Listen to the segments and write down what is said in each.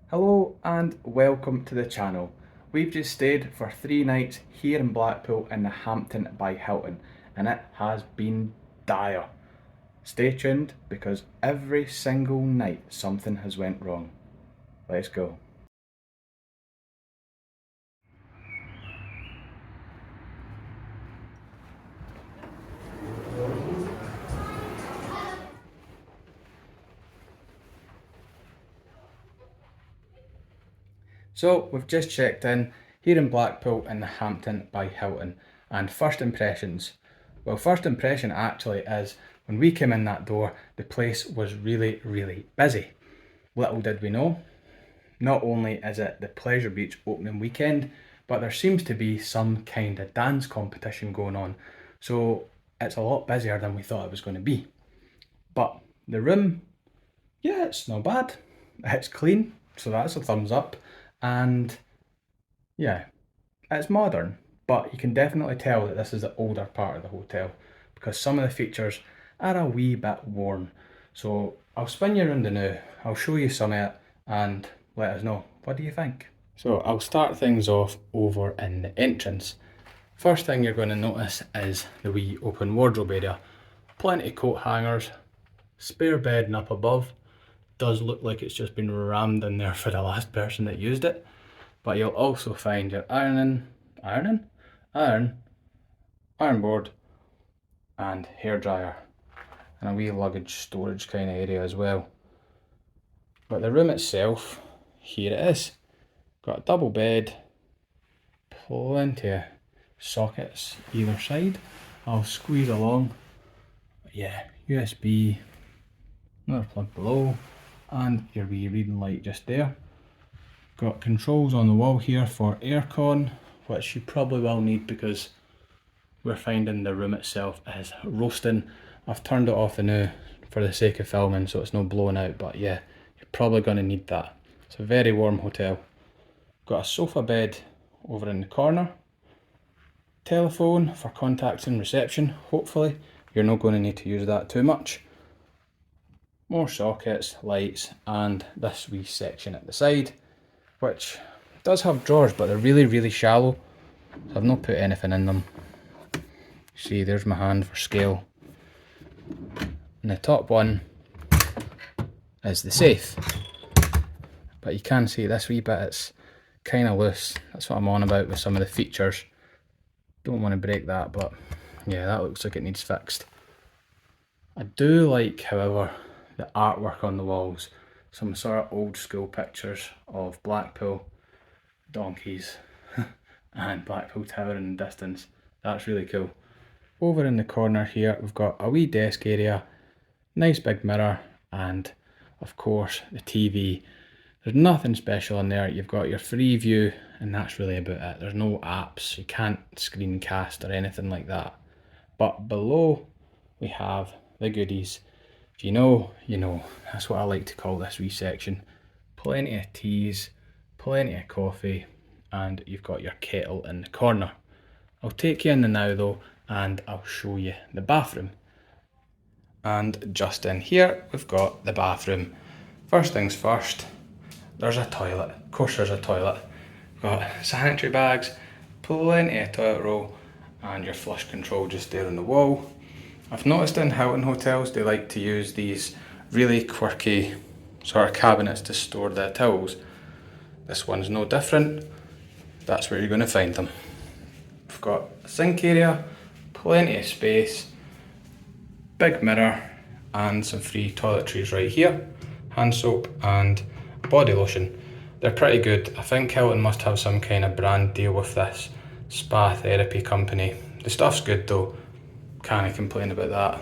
Hello and welcome to the channel. We've just stayed for 3 nights here in Blackpool in the Hampton by Hilton, and it has been dire. Stay tuned because every single night something has went wrong. Let's go. So we've just checked in here in Blackpool in the Hampton by Hilton, and first impressions. Well, first impression actually is when we came in that door, the place was really busy. Little did we know, not only is it the Pleasure Beach opening weekend, but there seems to be some kind of dance competition going on. So it's a lot busier than we thought it was going to be. But the room, yeah, it's not bad. It's clean, so that's a thumbs up. And yeah, it's modern, but you can definitely tell that this is the older part of the hotel because some of the features are a wee bit worn. So I'll spin you around the now, I'll show you some of it and let us know. What do you think? So I'll start things off over in the entrance. First thing you're going to notice is the wee open wardrobe area. Plenty of coat hangers, spare bedding up above. Does look like it's just been rammed in there for the last person that used it. But you'll also find your iron board and hairdryer and a wee luggage storage kind of area as well. But the room itself, here it is. Got a double bed, plenty of sockets either side. I'll squeeze along. But yeah, USB, another plug below, and your wee reading light just there. Got controls on the wall here for aircon, which you probably will need because we're finding the room itself is roasting. I've turned it off now for the sake of filming so it's not blowing out, but yeah, you're probably going to need that. It's a very warm hotel. Got a sofa bed over in the corner. Telephone for contacts and reception. Hopefully you're not going to need to use that too much. More sockets, lights, and this wee section at the side, which does have drawers, but they're really shallow, so I've not put anything in them. See, there's my hand for scale. And the top one is the safe, but you can see this wee bit, it's kind of loose. That's what I'm on about with some of the features. Don't want to break that, but yeah, that looks like it needs fixed. I do like, however, the artwork on the walls. Some sort of old school pictures of Blackpool, donkeys, and Blackpool Tower in the distance. That's really cool. Over in the corner here, we've got a wee desk area, nice big mirror, and of course the TV. There's nothing special in there. You've got your free view, and that's really about it. There's no apps, you can't screencast or anything like that. But below we have the goodies. If you know, you know. That's what I like to call this wee section. Plenty of teas, plenty of coffee, and you've got your kettle in the corner. I'll take you in the now though, and I'll show you the bathroom. And just in here, we've got the bathroom. First things first, there's a toilet. Of course there's a toilet. We've got sanitary bags, plenty of toilet roll, and your flush control just there on the wall. I've noticed in Hilton hotels they like to use these really quirky sort of cabinets to store their towels. This one's no different. That's where you're going to find them. We've got a sink area, plenty of space, big mirror, and some free toiletries right here. Hand soap and body lotion. They're pretty good. I think Hilton must have some kind of brand deal with this spa therapy company. The stuff's good though. Can't complain about that.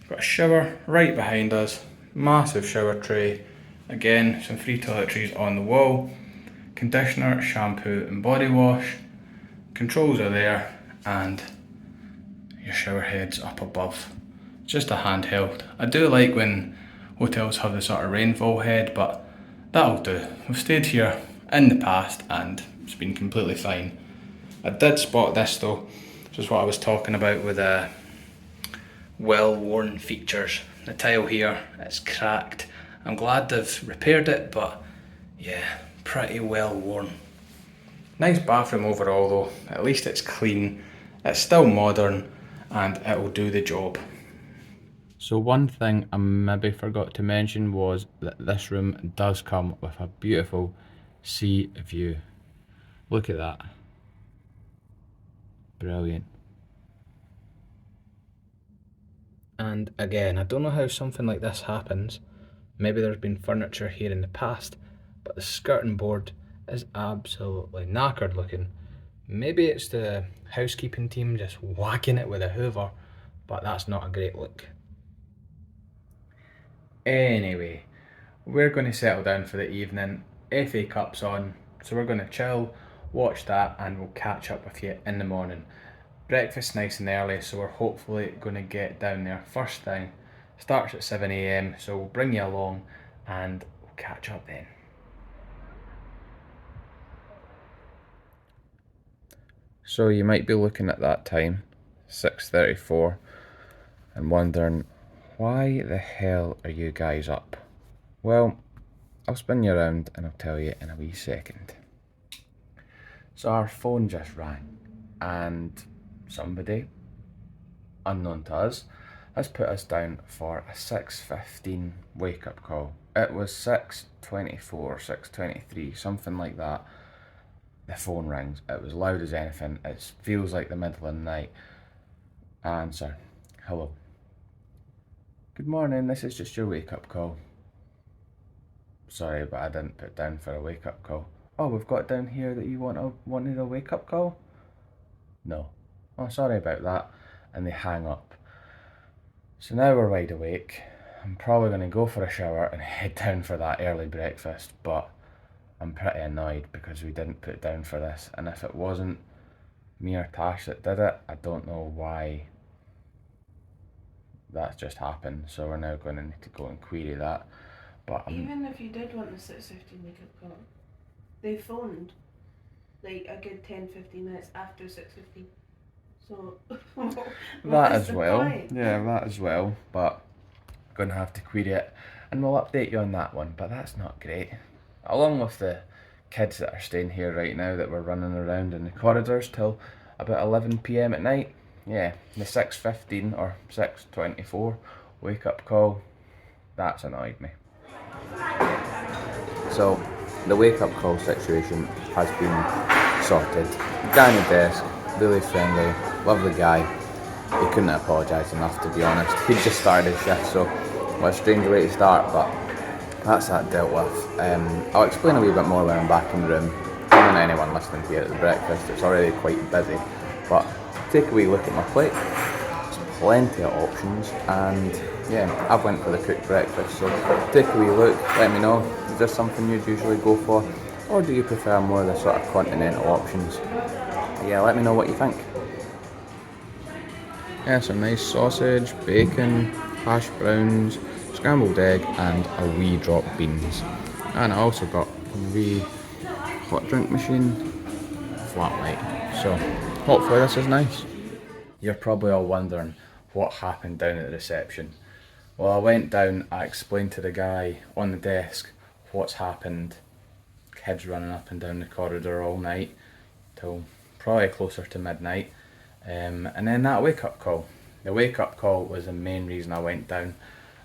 Got a shower right behind us, massive shower tray, again some free toiletries on the wall, conditioner, shampoo and body wash, controls are there, and your shower head's up above. Just a handheld. I do like when hotels have the sort of rainfall head, but that'll do. We've stayed here in the past and it's been completely fine. I did spot this though. This is what I was talking about with well-worn features. The tile here, it's cracked. I'm glad they've repaired it, but Yeah, pretty well worn. Nice bathroom overall though, at least it's clean, it's still modern, and it'll do the job. So one thing I maybe forgot to mention was that this room does come with a beautiful sea view. Look at that. Brilliant. And again, I don't know how something like this happens. Maybe there's been furniture here in the past, but the skirting board is absolutely knackered looking. Maybe it's the housekeeping team just whacking it with a hoover, but that's not a great look. Anyway, we're going to settle down for the evening. FA Cup's on, so we're going to chill, watch that, and we'll catch up with you in the morning. Breakfast nice and early, so we're hopefully going to get down there first thing. Starts at 7 AM, so we'll bring you along and we'll catch up then. So you might be looking at that time, 6:34, and wondering, why the hell are you guys up? Well, I'll spin you around and I'll tell you in a wee second. So our phone just rang and somebody, unknown to us, has put us down for a 6:15 wake up call. It was 6:24, 6:23, something like that. The phone rings. It was loud as anything. It feels like the middle of the night. Answer. Hello. Good morning, this is just your wake up call. Sorry, but I didn't put down for a wake up call. Oh, we've got down here that you wanted a wake up call? No. Oh, sorry about that. And they hang up. So now we're wide awake. I'm probably going to go for a shower and head down for that early breakfast, but I'm pretty annoyed because we didn't put down for this, and if it wasn't me or Tash that did it, I don't know why that's just happened, so we're now going to need to go and query that. But even if you did want the 6:15 wake up call, they phoned like a good 10-15 minutes after 6:15. So that as well. Yeah, that as well. But going to have to query it, and we'll update you on that one. But that's not great. Along with the kids that are staying here right now that were running around in the corridors till about 11 PM at night. Yeah, the 6:15 or 6:24 wake up call, that's annoyed me. So the wake up call situation has been sorted. The guy on the desk, really friendly, lovely guy. He couldn't apologise enough, to be honest. He'd just started his shift, so what a strange way to start, but that's that dealt with. I'll explain a wee bit more when I'm back in the room. I don't know anyone listening here at the breakfast, it's already quite busy, but take a wee look at my plate. There's plenty of options, and yeah, I've went for the cooked breakfast, so take a wee look, let me know, is this something you'd usually go for, or do you prefer more of the sort of continental options? Yeah, let me know what you think. Yeah, some nice sausage, bacon, hash browns, scrambled egg, and a wee drop beans. And I also got a wee hot drink machine, flat white. So hopefully this is nice. You're probably all wondering what happened down at the reception. Well, I went down, I explained to the guy on the desk what's happened. Kids running up and down the corridor all night till probably closer to midnight. And then that wake up call. The wake up call was the main reason I went down.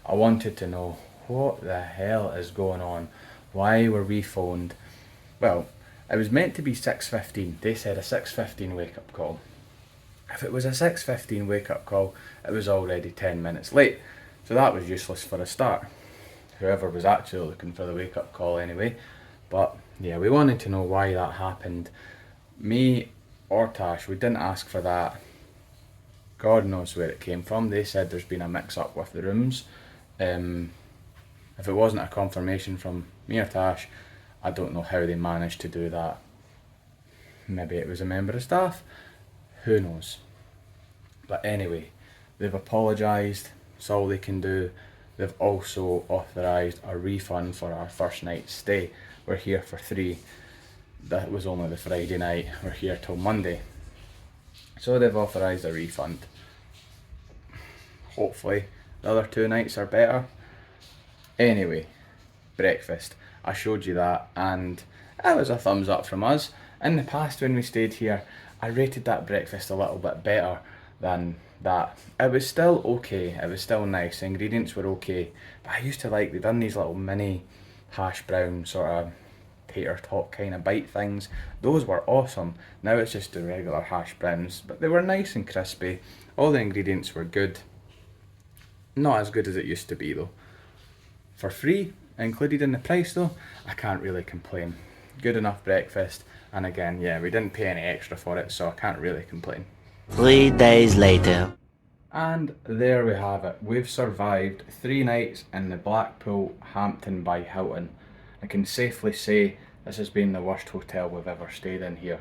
I wanted to know what the hell is going on. Why were we phoned? Well, it was meant to be 6:15. They said a 6:15 wake up call. If it was a 6:15 wake up call, it was already 10 minutes late. So that was useless for a start. Whoever was actually looking for the wake up call anyway. But yeah, we wanted to know why that happened. Me or Tash, we didn't ask for that. God knows where it came from. They said there's been a mix up with the rooms. If it wasn't a confirmation from me or Tash, I don't know how they managed to do that. Maybe it was a member of staff, who knows. But anyway, they've apologised, it's all they can do. They've also authorised a refund for our first night's stay. We're here for 3. That was only the Friday night, we're here till Monday. So they've authorised a refund. Hopefully the other 2 nights are better. Anyway, breakfast. I showed you that, and it was a thumbs up from us. In the past when we stayed here, I rated that breakfast a little bit better than that. It was still okay, it was still nice, the ingredients were okay, but I used to like, they done these little mini hash brown sort of tater tot kind of bite things. Those were awesome. Now it's just the regular hash browns, but they were nice and crispy. All the ingredients were good. Not as good as it used to be though. For free, included in the price though, I can't really complain. Good enough breakfast, and again, yeah, we didn't pay any extra for it, so I can't really complain. 3 days later. And there we have it. We've survived 3 nights in the Blackpool Hampton by Hilton. I can safely say this has been the worst hotel we've ever stayed in here.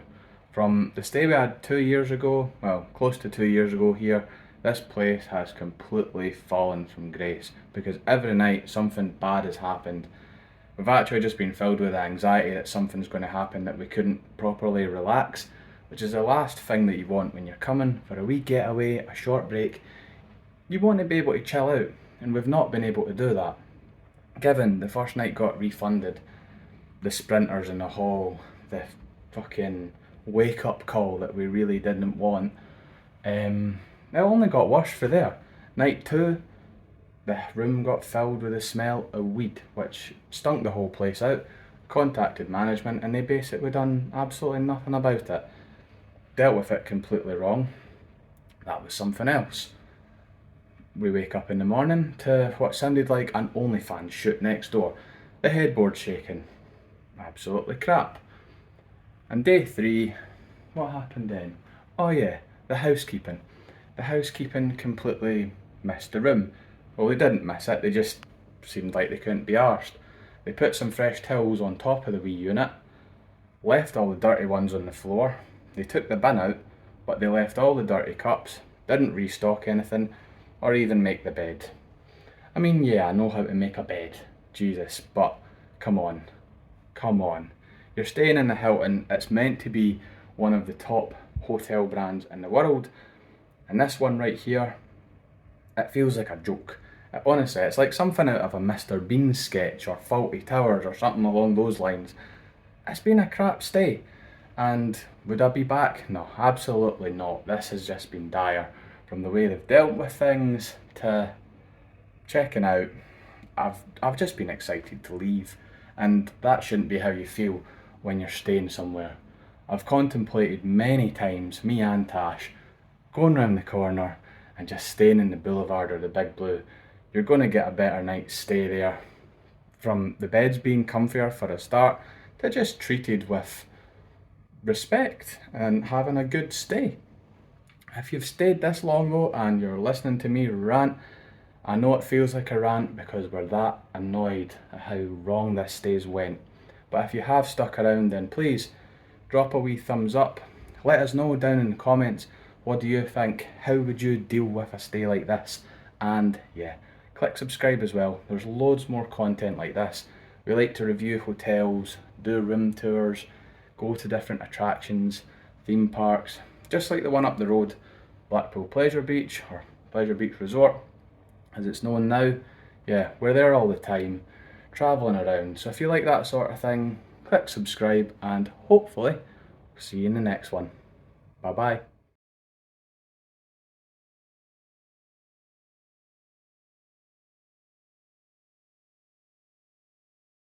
From the stay we had 2 years ago, well, close to 2 years ago here, this place has completely fallen from grace because every night something bad has happened. We've actually just been filled with anxiety that something's going to happen, that we couldn't properly relax, which is the last thing that you want when you're coming for a wee getaway, a short break. You want to be able to chill out, and we've not been able to do that. Given the first night got refunded, the sprinters in the hall, the fucking wake up call that we really didn't want, it only got worse for there. Night 2, the room got filled with the smell of weed, which stunk the whole place out. Contacted management and they basically done absolutely nothing about it. Dealt with it completely wrong. That was something else. We wake up in the morning to what sounded like an OnlyFans shoot next door. The headboard shaking. Absolutely crap. And day 3, what happened then? Oh yeah, the housekeeping. The housekeeping completely missed the room. Well, they didn't miss it, they just seemed like they couldn't be arsed. They put some fresh towels on top of the wee unit, left all the dirty ones on the floor. They took the bin out, but they left all the dirty cups, didn't restock anything, or even make the bed. I mean, yeah, I know how to make a bed, Jesus, but come on. You're staying in the Hilton, it's meant to be one of the top hotel brands in the world, and this one right here, it feels like a joke. Honestly, it's like something out of a Mr. Bean sketch or Faulty Towers or something along those lines. It's been a crap stay. And would I be back? No, absolutely not. This has just been dire. From the way they've dealt with things to checking out, I've just been excited to leave. And that shouldn't be how you feel when you're staying somewhere. I've contemplated many times, me and Tash, going round the corner and just staying in the Boulevard or the Big Blue. You're going to get a better night's stay there. From the beds being comfier for a start, to just treated with respect and having a good stay. If you've stayed this long though and you're listening to me rant, I know it feels like a rant because we're that annoyed at how wrong this stay's went. But if you have stuck around, then please drop a wee thumbs up. Let us know down in the comments, what do you think? How would you deal with a stay like this? And yeah, click subscribe as well. There's loads more content like this. We like to review hotels, do room tours, go to different attractions, theme parks, just like the one up the road, Blackpool Pleasure Beach, or Pleasure Beach Resort, as it's known now. Yeah, we're there all the time, travelling around. So if you like that sort of thing, click subscribe and hopefully see you in the next one. Bye bye.